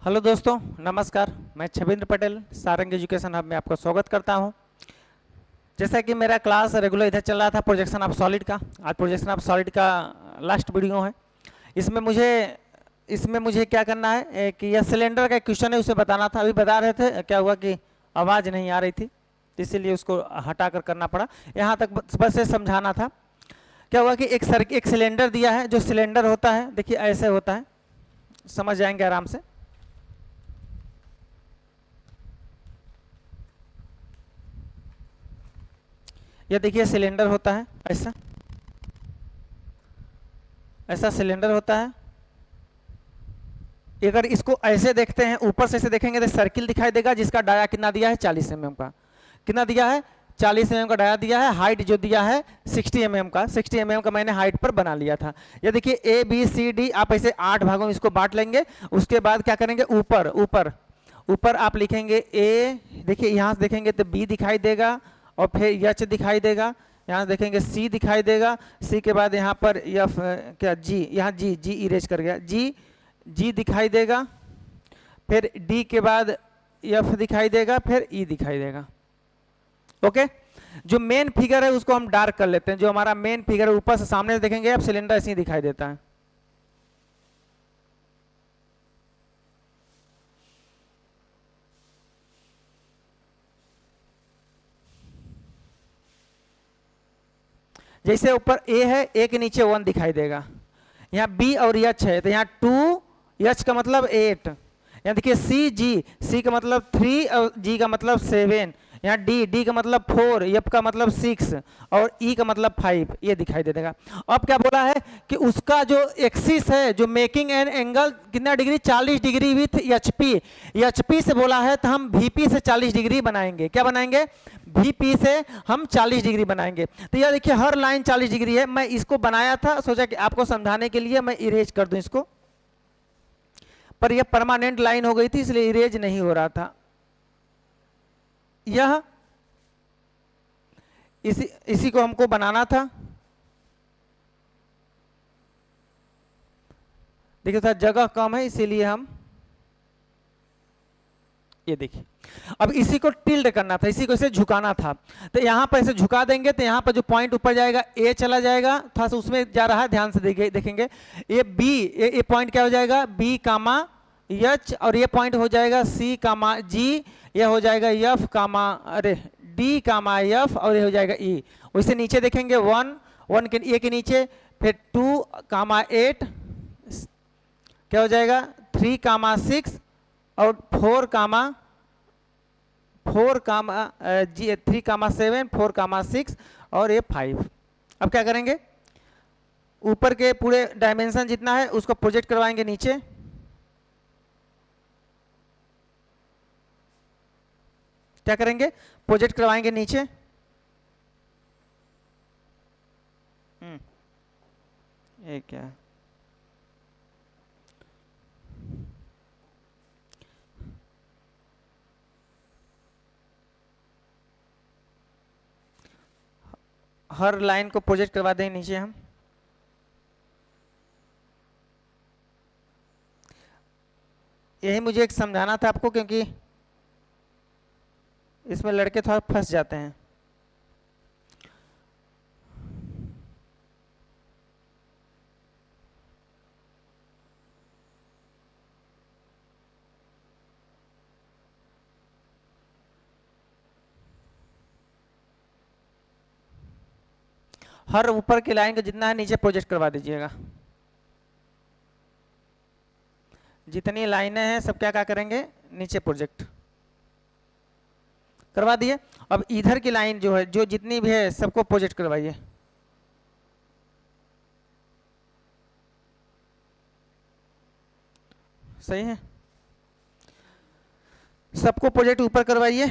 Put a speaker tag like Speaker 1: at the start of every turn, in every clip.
Speaker 1: Hello दोस्तों, नमस्कार। मैं छबिंद्र पटेल सारंग एजुकेशन हब में आपका स्वागत करता हूं। जैसा कि मेरा क्लास रेगुलर इधर चल रहा था प्रोजेक्शन ऑफ सॉलिड का, आज प्रोजेक्शन ऑफ सॉलिड का लास्ट वीडियो है। इसमें मुझे इसमें मुझे क्या करना है कि यह सिलेंडर का क्वेश्चन है, उसे बताना था। अभी बता रहे थे, क्या हुआ कि आवाज़ नहीं आ रही थी, इसीलिए उसको हटा कर करना पड़ा। यहाँ तक बस ये समझाना था। क्या हुआ कि एक सिलेंडर दिया है। जो सिलेंडर होता है देखिए ऐसे होता है, समझ जाएंगे आराम से। ये देखिए सिलेंडर होता है, ऐसा ऐसा सिलेंडर होता है। अगर इसको ऐसे देखते हैं, ऊपर से ऐसे देखेंगे तो सर्किल दिखाई देगा, जिसका डाया कितना दिया है 40 mm का। कितना दिया है 40 mm का डाया दिया है। हाइट जो दिया है 60 mm का। 60 mm का मैंने हाइट पर बना लिया था। ये देखिए ए बी सी डी, आप ऐसे 8 भागों में इसको बांट लेंगे। उसके बाद क्या करेंगे, ऊपर ऊपर ऊपर आप लिखेंगे ए, देखिए यहाँ से देखेंगे तो बी दिखाई देगा, और फिर एच दिखाई देगा। यहाँ देखेंगे सी दिखाई देगा। सी के बाद यहाँ पर एफ, क्या जी, यहाँ जी जी इरेज कर गया, जी जी दिखाई देगा। फिर डी के बाद एफ दिखाई देगा, फिर ई दिखाई देगा। ओके, जो मेन फिगर है उसको हम डार्क कर लेते हैं। जो हमारा मेन फिगर है, ऊपर से सामने से देखेंगे अब सिलेंडर ऐसे ही दिखाई देता है। जैसे ऊपर ए है, ए के नीचे 1 दिखाई देगा। यहाँ बी और एच है, तो यहाँ 2, एच का मतलब 8। यहाँ देखिए सी जी, सी का मतलब 3 और जी का मतलब 7। यहाँ डी, डी का मतलब 4, एफ का मतलब 6 और ई का मतलब 5। ये दिखाई दे देगा। अब क्या बोला है कि उसका जो एक्सिस है, जो मेकिंग एन एंगल कितना degree, 40 degree with HP. HP से बोला है तो हम वीपी से 40 डिग्री बनाएंगे। क्या बनाएंगे, वीपी से हम 40 डिग्री बनाएंगे। तो यह देखिए हर लाइन 40 डिग्री है। मैं इसको बनाया था, सोचा कि आपको समझाने के लिए मैं इरेज कर दूं इसको, पर यह परमानेंट लाइन हो गई थी इसलिए इरेज नहीं हो रहा था। यह इसी को हमको बनाना था। देखिए था जगह कम है, इसीलिए हम ये देखिए। अब इसी को टिल्ड करना था, इसी को इसे झुकाना था। तो यहां पर इसे झुका देंगे तो यहां पर जो पॉइंट ऊपर जाएगा ए चला जाएगा, थोड़ा सा उसमें जा रहा है, ध्यान से देखेंगे। ये बी, ये पॉइंट क्या हो जाएगा, बी कामा एच, और ये पॉइंट हो जाएगा सी कामा जी, ये हो जाएगा एफ कामा, अरे डी कामा एफ, और ये हो जाएगा ई। वैसे नीचे देखेंगे 1 1 के ए के नीचे, फिर 2 कामा 8, क्या हो जाएगा 3 कामा 6, और 4 कामा 3 कामा 7, 4 कामा 6, और ये 5। अब क्या करेंगे, ऊपर के पूरे डायमेंशन जितना है उसको प्रोजेक्ट करवाएंगे नीचे। क्या करेंगे, प्रोजेक्ट करवाएंगे नीचे। ये क्या है, हर लाइन को प्रोजेक्ट करवा दें नीचे हम। यही मुझे एक समझाना था आपको, क्योंकि इसमें लड़के थोड़ा फंस जाते हैं। हर ऊपर की लाइन का जितना है नीचे प्रोजेक्ट करवा दीजिएगा। जितनी लाइनें हैं सब क्या क्या करेंगे, नीचे प्रोजेक्ट करवा दिए। अब इधर की लाइन जो है, जो जितनी भी है सबको प्रोजेक्ट करवाइए। सही है, सबको प्रोजेक्ट ऊपर करवाइए।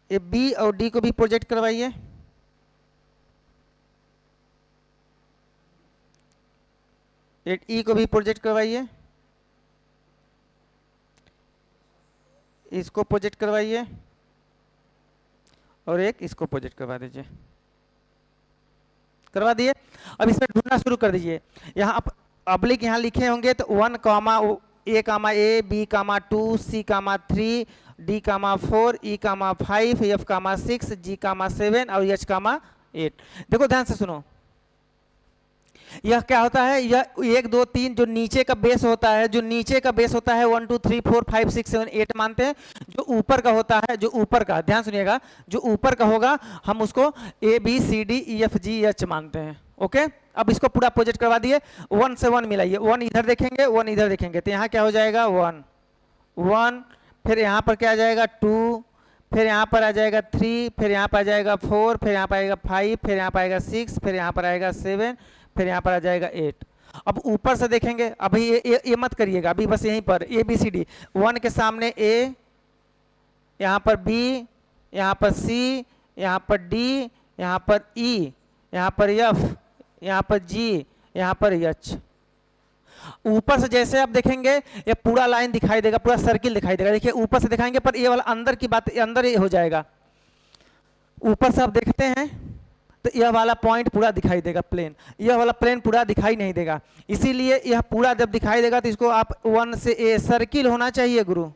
Speaker 1: ये बी और डी को भी प्रोजेक्ट करवाइए। एक ई को भी प्रोजेक्ट करवाइए, इसको प्रोजेक्ट करवाइए, और एक इसको प्रोजेक्ट करवा दीजिए। करवा दिए। अब इसमें ढूंढना शुरू कर दीजिए। यहाँ आप ऑब्लिक यहाँ लिखे होंगे तो 1, A, B, 2, C, 3, D, 4, E, 5, F, 6, G, 7 और H, 8। देखो ध्यान से सुनो, यह क्या होता है, यह 1 2 3 जो नीचे का बेस होता है, जो नीचे का बेस होता है 1 2 3 4 5 6 7 8 मानते हैं। जो ऊपर का होता है, जो ऊपर का, ध्यान सुनिएगा, जो ऊपर का होगा हम उसको ABCDEFGH मानते हैं। ओके, अब इसको पूरा प्रोजेक्ट करवा दिए। 1 से 1 मिलाइए, 1 इधर देखेंगे 1 इधर देखेंगे, तो यहाँ क्या हो जाएगा 1 1, फिर यहाँ पर क्या आ जाएगा 2, फिर यहाँ पर आ जाएगा 3, फिर यहाँ पर आ जाएगा 4, फिर यहाँ पर आएगा 5, फिर यहाँ पर आएगा 6, फिर यहाँ पर आएगा 7, फिर यहाँ पर आ जाएगा 8। अब ऊपर से देखेंगे, अभी ये मत करिएगा, अभी बस यहीं पर ABCD, 1 के सामने A, यहाँ पर B, यहाँ पर C, यहाँ पर D, यहाँ पर E, यहाँ पर F, यहाँ पर G, यहाँ पर H। ऊपर से जैसे आप देखेंगे ये पूरा लाइन दिखाई देगा, पूरा सर्किल दिखाई देगा। देखिए ऊपर से दिखाएंगे पर ये वाला अंदर की बात अंदर ही हो जाएगा। ऊपर से आप देखते हैं तो यह वाला पॉइंट पूरा दिखाई देगा प्लेन, यह वाला प्लेन पूरा दिखाई नहीं देगा। इसीलिए यह पूरा जब दिखाई देगा तो इसको आप 1 से A, सर्किल होना चाहिए गुरु,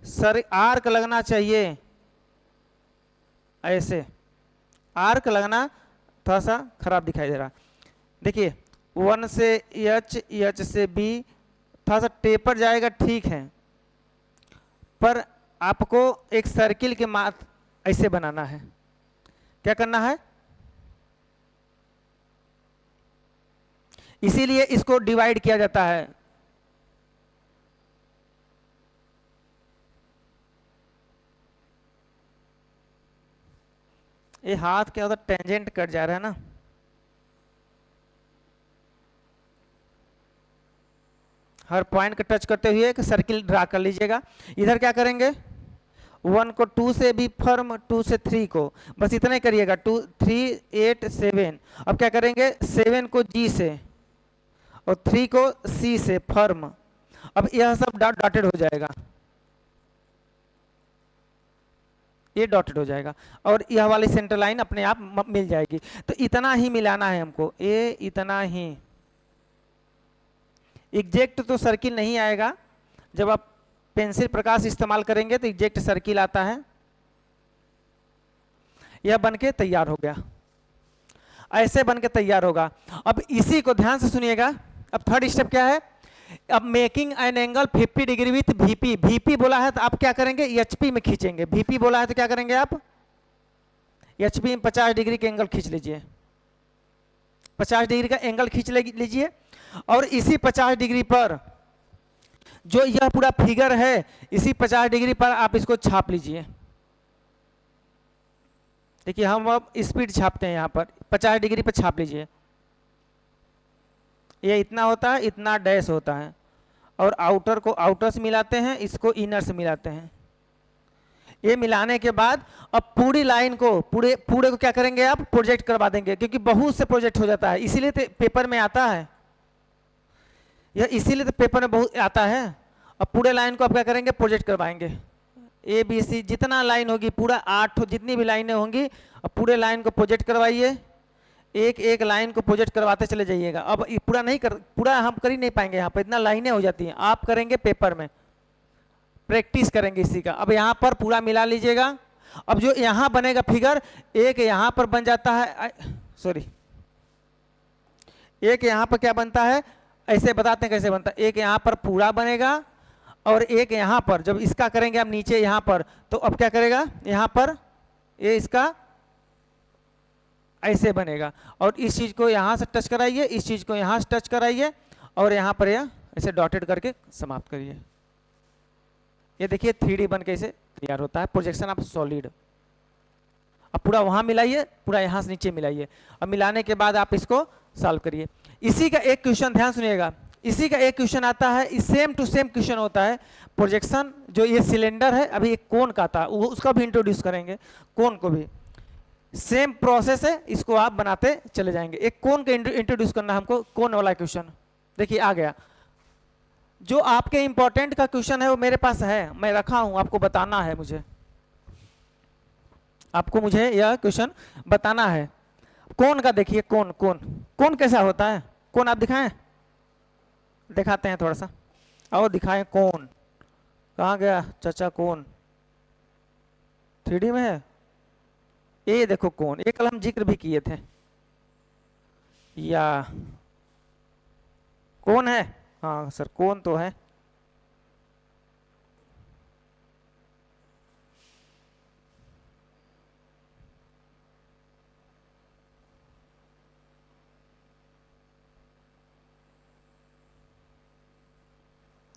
Speaker 1: सर आर्क लगना चाहिए, ऐसे आर्क लगना थोड़ा सा खराब दिखाई दे रहा। देखिए 1 से H, H से B थोड़ा सा टेपर जाएगा, ठीक है, पर आपको एक सर्किल के माथ ऐसे बनाना है। क्या करना है, इसीलिए इसको डिवाइड किया जाता है। ये हाथ क्या होता है, टेंजेंट कट जा रहा है ना। हर पॉइंट को टच करते हुए एक सर्किल ड्रा कर लीजिएगा। इधर क्या करेंगे, 1 को 2 से भी फर्म, 2 से 3 को, बस इतना ही करिएगा, 2 3 8 7। अब क्या करेंगे, 7 को G से और 3 को C से फर्म। अब यह सब डॉटेड हो जाएगा, ये डॉटेड हो जाएगा और यह वाली सेंटर लाइन अपने आप मिल जाएगी। तो इतना ही मिलाना है हमको, ये इतना ही। एग्जैक्ट तो सर्किल नहीं आएगा, जब आप पेंसिल प्रकाश इस्तेमाल करेंगे तो एग्जैक्ट सर्किल आता है। यह बनके तैयार हो गया, ऐसे बनके तैयार होगा। अब इसी को ध्यान से सुनिएगा। अब थर्ड स्टेप क्या है, अब making an angle 50 degree with VP। VP बोला है तो आप क्या करेंगे, HP में खींचेंगे। VP बोला है तो क्या करेंगे आप, HP में 50 डिग्री का एंगल खींच लीजिए, 50 डिग्री का एंगल खींच लीजिए। और इसी 50 डिग्री पर जो यह पूरा फिगर है, इसी 50 डिग्री पर आप इसको छाप लीजिए। देखिए हम अब स्पीड छापते हैं, यहाँ पर 50 डिग्री पर छाप लीजिए। ये इतना होता है, इतना डैश होता है, और आउटर को आउटर से मिलाते हैं, इसको इनर से मिलाते हैं। ये मिलाने के बाद अब पूरी लाइन को पूरे को क्या करेंगे, आप प्रोजेक्ट करवा देंगे, क्योंकि बहुत से प्रोजेक्ट हो जाता है, इसीलिए तो पेपर में आता है यह, इसीलिए तो पेपर में बहुत आता है। अब पूरे लाइन को आप क्या करेंगे, प्रोजेक्ट करवाएंगे। ABC जितना लाइन होगी, पूरा 8 जितनी भी लाइनें होंगी, अब पूरे लाइन को प्रोजेक्ट करवाइए। एक एक लाइन को प्रोजेक्ट करवाते चले जाइएगा। अब पूरा नहीं पूरा हम कर ही नहीं पाएंगे, यहाँ पर इतना लाइनें हो जाती हैं। आप करेंगे पेपर में, प्रैक्टिस करेंगे इसी का। अब यहाँ पर पूरा मिला लीजिएगा। अब जो यहाँ बनेगा फिगर, एक यहाँ पर बन जाता है, सॉरी, एक यहाँ पर क्या बनता है, ऐसे बताते हैं कैसे बनता है। एक यहाँ पर पूरा बनेगा और एक यहाँ पर, जब इसका करेंगे आप नीचे यहाँ पर, तो अब क्या करेगा, यहाँ पर ये इसका ऐसे बनेगा। और इस चीज़ को यहाँ से टच कराइए, इस चीज़ को यहाँ से टच कराइए, और यहाँ पर यह ऐसे डॉटेड करके समाप्त करिए। ये देखिए 3D बन के इसे तैयार होता है, प्रोजेक्शन ऑफ सॉलिड। अब पूरा वहाँ मिलाइए, पूरा यहाँ से नीचे मिलाइए। अब मिलाने के बाद आप इसको सॉल्व करिए। इसी का एक क्वेश्चन ध्यान सुनिएगा, इसी का एक क्वेश्चन आता है, सेम टू सेम क्वेश्चन होता है। प्रोजेक्शन जो ये सिलेंडर है, अभी एक कोन का था, वो उसका भी इंट्रोड्यूस करेंगे, कोन को भी सेम प्रोसेस है, इसको आप बनाते चले जाएंगे। एक कोन का इंट्रोड्यूस करना हमको, कोन वाला क्वेश्चन देखिए आ गया। जो आपके इंपॉर्टेंट का क्वेश्चन है वो मेरे पास है, मैं रखा हूं, आपको बताना है, मुझे यह क्वेश्चन बताना है। कोन का देखिए, कोन कैसा होता है, कोन आप दिखाएं, दिखाते हैं थोड़ा सा, आओ दिखाएं कोन। कहाँ गया चाचा कोन? 3D में है ये, देखो कोन, ये कल हम जिक्र भी किए थे। या कौन है? हाँ सर कौन तो है।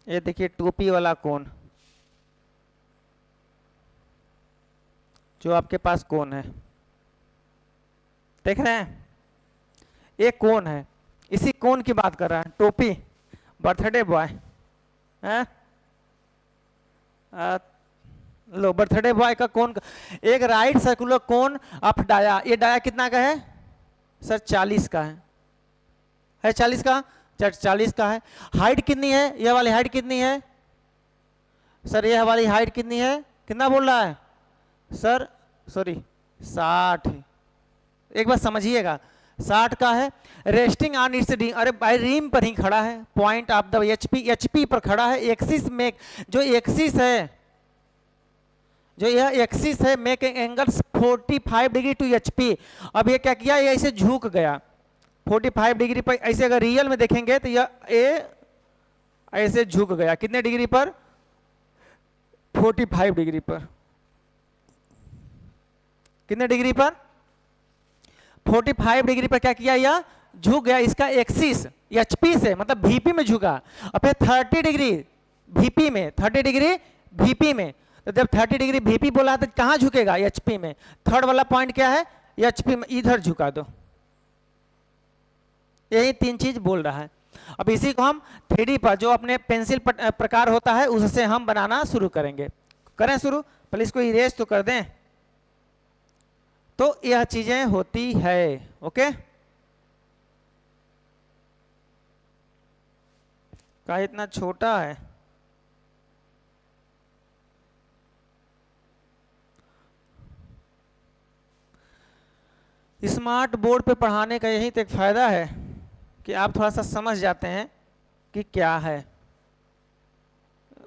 Speaker 1: ये देखिए टोपी वाला कौन, जो आपके पास कौन है, देख रहे हैं? ये कौन है, इसी कौन की बात कर रहा है। टोपी, बर्थडे बॉय है। लो बर्थडे बॉय का कौन, एक राइट सर्कुलर कौन ऑफ डाया। ये डाया कितना का है सर? 40 का है 40 का, 40 का है। हाइट कितनी है, ये वाली हाइट कितनी है सर? ये वाली हाइट कितनी है, कितना बोल रहा है सर? सॉरी 60। एक बार समझिएगा, 60 का है। रेस्टिंग ऑन इट्स रिम, अरे भाई रिम पर ही खड़ा है, पॉइंट ऑफ द एचपी पर खड़ा है। एक्सिस में जो एक्सिस है, जो यह एक्सिस है, make angle 45 degree to HP. अब ये क्या किया, ये ऐसे झुक गया 45 डिग्री पर। ऐसे अगर रियल में देखेंगे तो यह ऐसे झुक गया कितने डिग्री पर? 45 डिग्री पर। कितने डिग्री पर? 45 डिग्री पर क्या किया, यह झुक गया। इसका एक्सिस एचपी से मतलब वीपी में झुका। और फिर 30 डिग्री वीपी में, 30 डिग्री वीपी में। तो जब 30 डिग्री वीपी बोला तो कहां झुकेगा? एचपी में। थर्ड वाला पॉइंट क्या है? एचपी में, इधर झुका दो। यही 3 चीज बोल रहा है। अब इसी को हम 3D पर जो अपने पेंसिल प्रकार होता है उससे हम बनाना शुरू करेंगे। करें शुरू, पहले इसको इरेज तो कर दें। तो यह चीजें होती है। ओके, का इतना छोटा है? स्मार्ट बोर्ड पे पढ़ाने का यही तो एक फायदा है कि आप थोड़ा सा समझ जाते हैं कि क्या है।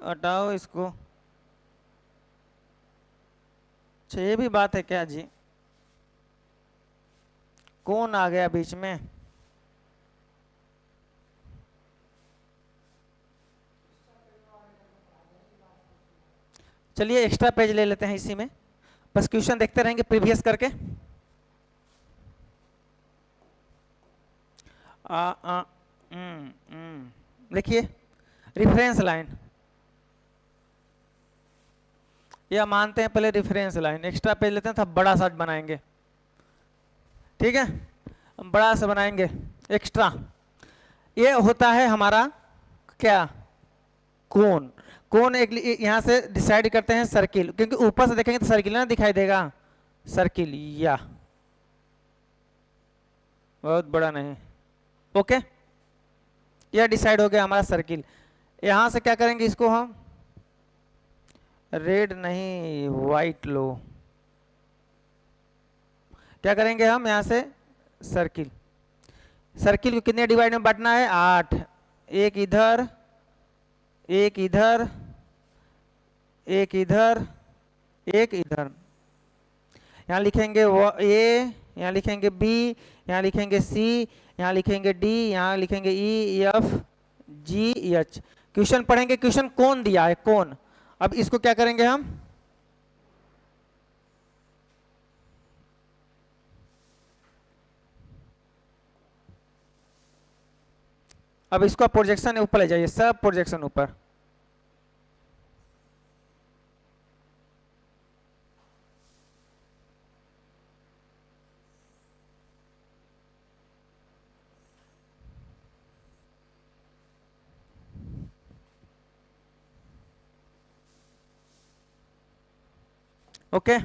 Speaker 1: हटाओ इसको। अच्छा ये भी बात है क्या जी, कौन आ गया बीच में? चलिए एक्स्ट्रा पेज ले लेते हैं इसी में, बस क्वेश्चन देखते रहेंगे प्रीवियस करके। देखिए रेफरेंस लाइन, यह मानते हैं पहले रेफरेंस लाइन। एक्स्ट्रा पेज लेते हैं, तब बड़ा सा बनाएंगे। ठीक है, बड़ा सा बनाएंगे एक्स्ट्रा। ये होता है हमारा क्या, कोन। कोन एक यहां से डिसाइड करते हैं सर्किल, क्योंकि ऊपर से देखेंगे तो सर्किल ना दिखाई देगा। सर्किल या बहुत बड़ा नहीं। ओके, यह डिसाइड हो गया हमारा सर्किल। यहां से क्या करेंगे, इसको हम रेड नहीं व्हाइट लो, क्या करेंगे हम यहां से सर्किल। सर्किल को कितने डिवाइड में बांटना है? 8। एक इधर, एक इधर, एक इधर, एक इधर। यहां लिखेंगे ए, यहां लिखेंगे बी, यहां लिखेंगे सी, यहां लिखेंगे डी, यहां लिखेंगे ई, एफ, जी, एच। क्वेश्चन पढ़ेंगे, क्वेश्चन कौन दिया है, कौन। अब इसको क्या करेंगे हम, अब इसको प्रोजेक्शन ऊपर ले जाइए, सब प्रोजेक्शन ऊपर। ओके,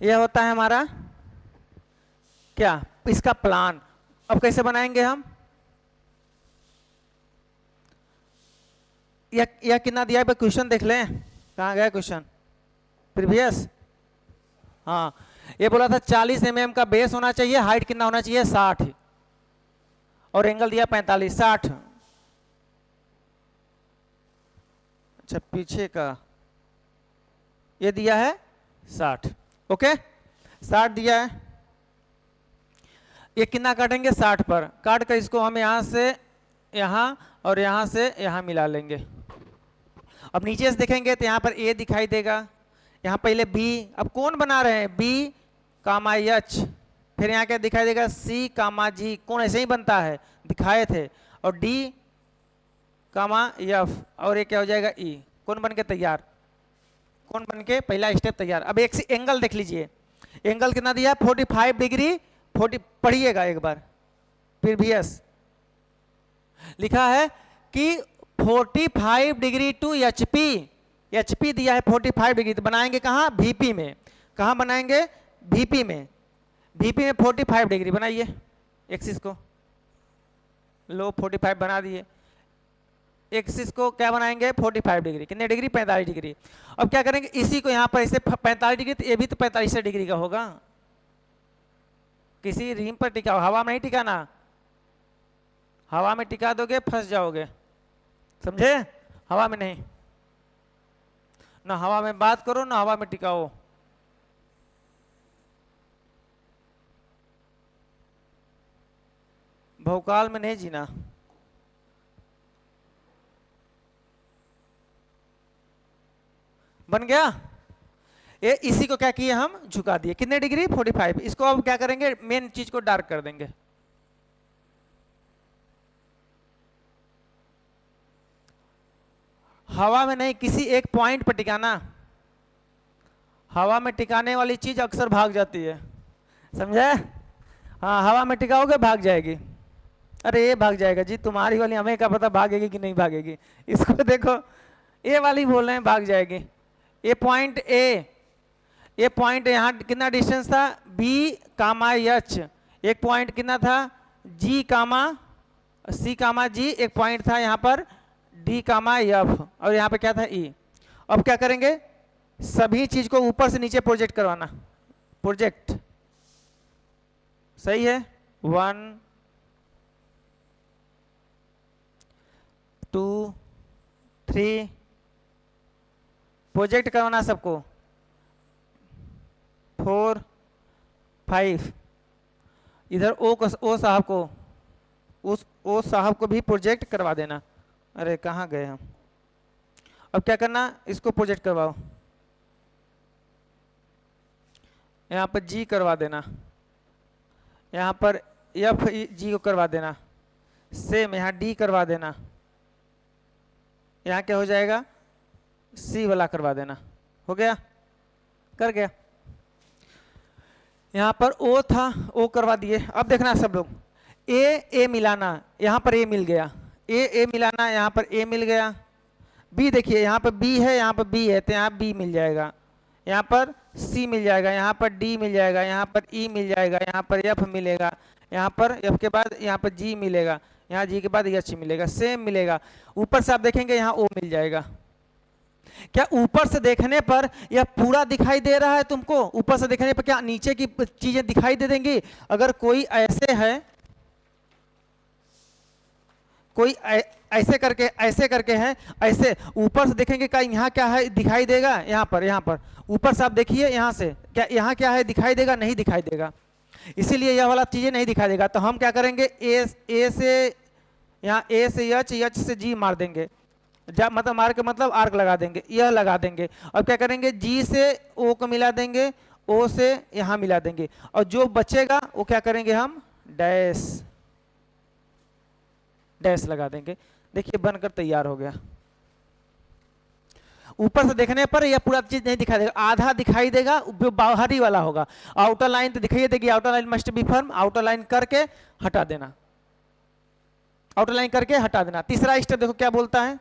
Speaker 1: यह होता है हमारा क्या, इसका प्लान। अब कैसे बनाएंगे हम, यह कितना दिया है, क्वेश्चन देख लें, कहाँ गया क्वेश्चन। प्रीवियस, हाँ ये बोला था 40 mm का बेस होना चाहिए, हाइट कितना होना चाहिए 60, और एंगल दिया 45, 60। अच्छा पीछे का ये दिया है 60, ओके 60 दिया है। ये कितना काटेंगे 60 पर, काट कर इसको हम यहां से यहां और यहां से यहां मिला लेंगे। अब नीचे से देखेंगे तो यहां पर ए दिखाई देगा, यहां पहले बी, अब कौन बना रहे हैं बी कामा एच, फिर यहाँ क्या दिखाई देगा सी कामा जी, कौन ऐसे ही बनता है दिखाए थे, और डी कामा एफ, और ये क्या हो जाएगा ई। कौन बन के तैयार, कौन बन के पहला स्टेप तैयार। अब एक एंगल देख लीजिए, एंगल कितना दिया 45 डिग्री, 40 पढ़िएगा एक बार, प्रीवियस लिखा है कि 45 डिग्री टू एचपी, एचपी दिया है 45 डिग्री, तो बनाएंगे कहाँ वीपी में, कहाँ बनाएंगे वीपी में, वीपी में 45 डिग्री बनाइए, एक्सिस को लो 45 बना दिए, एक्सिस को क्या बनाएंगे 45 डिग्री, कितने डिग्री 45 डिग्री। अब क्या करेंगे इसी को यहाँ पर ऐसे 45 डिग्री, तो ये भी तो 45 डिग्री का होगा, किसी रिम पर टिका, हवा में नहीं टिकाना, हवा में टिका दोगे फंस जाओगे, समझे, हवा में नहीं, ना हवा में बात करो ना हवा में टिकाओ। भौकाल में नहीं जीना। बन गया, ये इसी को क्या किए हम झुका दिए, कितने डिग्री 45। इसको अब क्या करेंगे मेन चीज को डार्क कर देंगे, हवा में नहीं किसी एक पॉइंट पर टिकाना, हवा में टिकाने वाली चीज अक्सर भाग जाती है, समझे, हाँ हवा में टिकाओगे भाग जाएगी, अरे ये भाग जाएगा जी, तुम्हारी वाली हमें क्या पता भागेगी कि नहीं भागेगी, इसको देखो ये वाली बोल रहे हैं भाग जाएगी। ये पॉइंट ए, ये पॉइंट यहाँ कितना डिस्टेंस था बी कामा एच, एक पॉइंट कितना था जी कामा सी कामा जी, एक पॉइंट था यहाँ पर डी कामा एफ, और यहाँ पे क्या था ई। अब क्या करेंगे सभी चीज को ऊपर से नीचे प्रोजेक्ट करवाना, प्रोजेक्ट सही है, 1 2 3 प्रोजेक्ट करवाना सबको, 4 5, इधर ओ साहब को, उस ओ साहब को भी प्रोजेक्ट करवा देना। अरे कहाँ गए हम, अब क्या करना इसको प्रोजेक्ट करवाओ, यहाँ पर जी करवा देना, यहाँ पर एफ जी को करवा देना, सेम यहाँ डी करवा देना, यहाँ क्या हो जाएगा सी वाला करवा देना, हो गया कर गया। यहाँ पर ओ था ओ करवा दिए। अब देखना सब लोग ए मिलाना, यहाँ पर ए मिल गया, ए मिलाना, यहाँ पर ए मिल गया, बी देखिए यहाँ पर बी है यहाँ पर बी है तो यहाँ बी मिल जाएगा, यहाँ पर सी मिल जाएगा, यहाँ पर डी मिल जाएगा, यहाँ पर ई मिल जाएगा, यहाँ पर एफ मिलेगा, यहाँ पर एफ के बाद यहाँ पर जी मिलेगा, यहाँ जी के बाद एच मिलेगा, सेम मिलेगा। ऊपर से आप देखेंगे यहाँ ओ मिल जाएगा। क्या ऊपर से देखने पर यह पूरा दिखाई दे रहा है तुमको, ऊपर से देखने पर क्या नीचे की चीजें दिखाई दे देंगी। अगर कोई ऐसे है, कोई ऐसे करके है, ऐसे ऊपर से देखेंगे क्या यहाँ क्या है दिखाई देगा, यहाँ पर ऊपर से आप देखिए यहाँ से क्या यहाँ क्या है दिखाई देगा, नहीं दिखाई देगा, इसीलिए यह वाला चीजें नहीं दिखाई देगा। तो हम क्या करेंगे ए से यहाँ ए से एच से जी मार देंगे, मतलब मार के मतलब आर्क लगा देंगे, यह लगा देंगे। अब क्या करेंगे जी से ओ को मिला देंगे, ओ से यहाँ मिला देंगे, और जो बचेगा वो क्या करेंगे हम डैश लगा देंगे। देखिए बनकर तैयार हो गया। ऊपर से देखने पर यह पूरा चीज नहीं दिखाई देगा, आधा दिखाई देगा, जो बाहरी वाला होगा। आउटर लाइन तो दिखाई देगी, outer line must be firm, outer line करके हटा देना, आउटर लाइन करके हटा देना। तीसरा स्टेप देखो क्या बोलता है,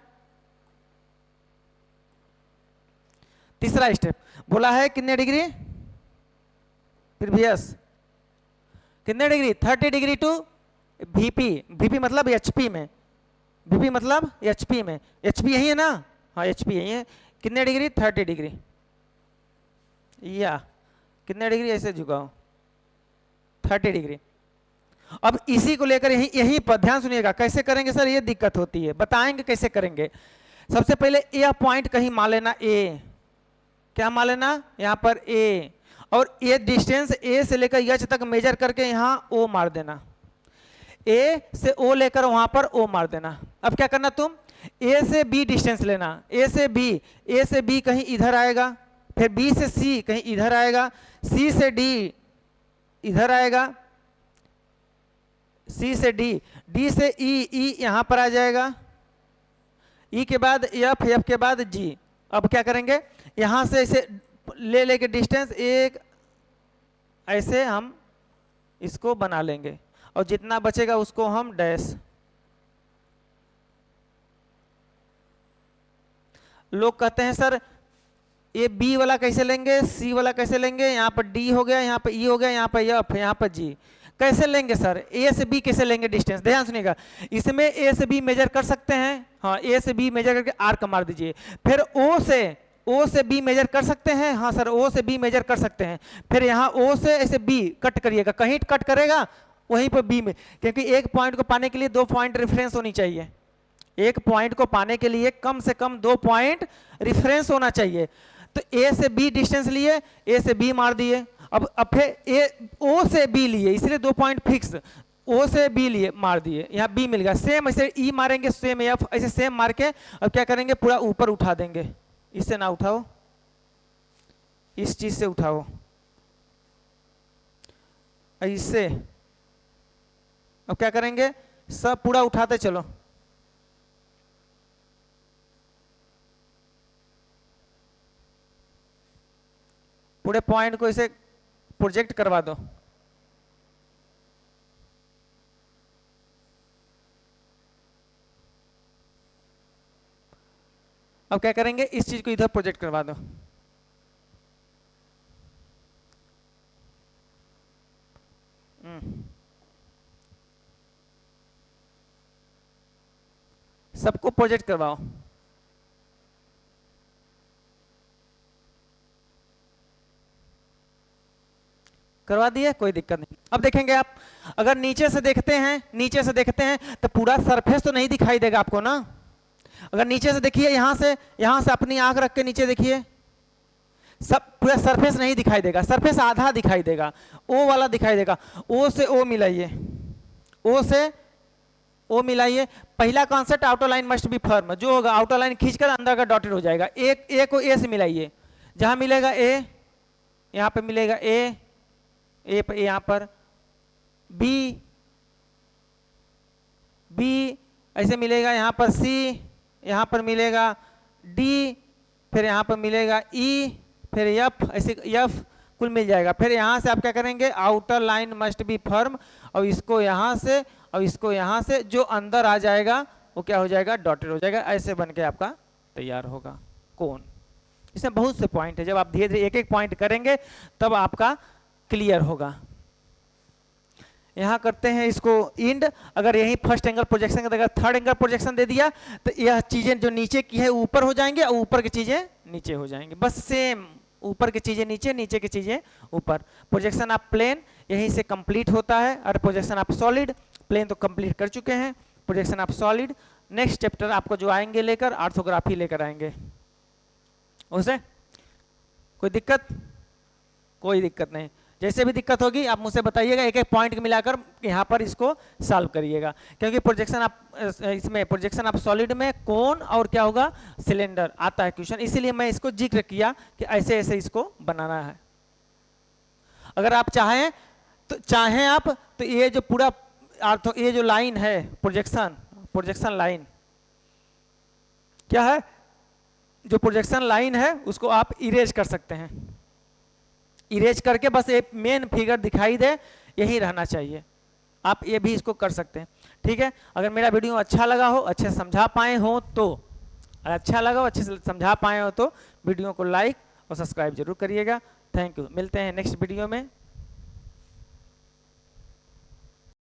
Speaker 1: तीसरा स्टेप बोला है कितने डिग्री प्रीवियस, कितने degree 30 degree to VP, VP मतलब एचपी में, वीपी मतलब एचपी में, एचपी यही है ना, हाँ एचपी यही है। कितने डिग्री 30 डिग्री, या कितने डिग्री ऐसे झुकाओ 30 डिग्री। अब इसी को लेकर यही पर ध्यान सुनिएगा, कैसे करेंगे सर, ये दिक्कत होती है, बताएंगे कैसे करेंगे। सबसे पहले यह पॉइंट कहीं मान लेना ए, क्या मान लेना यहाँ पर ए, और ये डिस्टेंस ए से लेकर एच तक मेजर करके यहाँ ओ मार देना, ए से ओ लेकर वहां पर ओ मार देना। अब क्या करना तुम, ए से बी डिस्टेंस लेना, ए से बी कहीं इधर आएगा, फिर बी से सी कहीं इधर आएगा, सी से डी इधर आएगा, सी से डी, डी से ई यहां पर आ जाएगा, ई के बाद एफ, एफ के बाद जी। अब क्या करेंगे, यहां से ऐसे ले लेके डिस्टेंस एक ऐसे हम इसको बना लेंगे, और जितना बचेगा उसको हम डैश। लोग कहते हैं सर ये बी वाला कैसे लेंगे, सी वाला कैसे लेंगे, यहाँ पर डी हो गया, यहाँ पर ई हो गया, यहाँ पर एफ, यहाँ पर जी, कैसे लेंगे सर, ए से बी कैसे लेंगे डिस्टेंस। ध्यान सुनिएगा, इसमें ए से बी मेजर कर सकते हैं, हाँ ए से बी मेजर करके आर्क मार दीजिए। फिर ओ से बी मेजर कर सकते हैं, हाँ सर ओ से बी मेजर कर सकते हैं। फिर यहाँ ओ से ऐसे बी कट करिएगा, कहीं कट करेगा वहीं पर बी में, क्योंकि एक पॉइंट को पाने के लिए 2 पॉइंट रेफरेंस होनी चाहिए, एक पॉइंट को पाने के लिए कम से कम 2 पॉइंट रेफरेंस होना चाहिए। तो ए से बी डिस्टेंस लिए, ए से बी मार दिए, अब फिर ए ओ से बी लिए, इसलिए 2 पॉइंट फिक्स, ओ से बी लिए मार दिए, यहाँ बी मिल गया। सेम ऐसे ई मारेंगे, सेम एफ, ऐसे सेम मार के अब क्या करेंगे, पूरा ऊपर उठा देंगे। इससे ना उठाओ, इस चीज से उठाओ, इससे। अब क्या करेंगे, सब पूरा उठाते चलो, पूरे पॉइंट को इसे प्रोजेक्ट करवा दो। अब क्या करेंगे, इस चीज को इधर प्रोजेक्ट करवा दो। सबको प्रोजेक्ट करवाओ। करवा दिए, कोई दिक्कत नहीं। अब देखेंगे आप, अगर नीचे से देखते हैं तो पूरा सरफेस तो नहीं दिखाई देगा आपको ना। अगर नीचे से देखिए, यहां से अपनी आंख रख के नीचे देखिए, सब पूरा सरफेस नहीं दिखाई देगा, सरफेस आधा दिखाई देगा, ओ वाला दिखाई देगा। ओ से ओ मिलाइए, ओ से ओ मिलाइए। पहला concept outer line must be firm, जो होगा आउटर लाइन खींचकर अंदर का डॉटेड हो जाएगा। एक ए को ए से मिलाइए, जहां मिलेगा ए, यहां पे मिलेगा ए यहाँ पर बी ऐसे मिलेगा, यहाँ पर सी, यहाँ पर मिलेगा डी, फिर यहाँ पर मिलेगा ई, फिर एफ, ऐसे एफ कुल मिल जाएगा। फिर यहाँ से आप क्या करेंगे, outer line must be firm, और इसको यहाँ से और इसको यहाँ से, जो अंदर आ जाएगा वो क्या हो जाएगा, डॉटेड हो जाएगा। ऐसे बन के आपका तैयार होगा कोन। इसमें बहुत से पॉइंट है, जब आप धीरे धीरे एक एक पॉइंट करेंगे तब आपका क्लियर होगा। यहां करते हैं इसको इंड। अगर यही फर्स्ट एंगल प्रोजेक्शन, अगर थर्ड एंगल प्रोजेक्शन दे दिया तो यह चीजें जो नीचे की है ऊपर हो जाएंगे और ऊपर की चीजें नीचे हो जाएंगे, बस सेम। ऊपर की चीजें नीचे, नीचे की चीजें ऊपर। प्रोजेक्शन ऑफ प्लेन यहीं से कंप्लीट होता है, और प्रोजेक्शन ऑफ सॉलिड, प्लेन तो कंप्लीट कर चुके हैं। Projection of solid next chapter आपको जो आएंगे लेकर, ऑर्थोग्राफी लेकर आएंगे। उसे कोई दिक्कत? कोई दिक्कत नहीं। जैसे भी दिक्कत होगी आप मुझसे बताइएगा, एक एक पॉइंट मिलाकर यहाँ पर इसको सॉल्व करिएगा। क्योंकि प्रोजेक्शन आप इसमें प्रोजेक्शन ऑफ सॉलिड में कोन और क्या होगा, सिलेंडर आता है क्वेश्चन, इसीलिए मैं इसको जिक्र किया कि ऐसे ऐसे इसको बनाना है। अगर आप चाहें आप तो ये जो पूरा ये जो लाइन है प्रोजेक्शन लाइन क्या है, जो प्रोजेक्शन लाइन है उसको आप इरेज कर सकते हैं। इरेज करके बस एक मेन फिगर दिखाई दे, यही रहना चाहिए। आप ये भी इसको कर सकते हैं, ठीक है। अगर मेरा वीडियो अच्छा लगा हो, अच्छे से समझा पाए हो तो, अच्छा लगा हो, अच्छे से समझा पाए हो तो वीडियो को लाइक और सब्सक्राइब जरूर करिएगा। Thank you. मिलते हैं नेक्स्ट वीडियो में।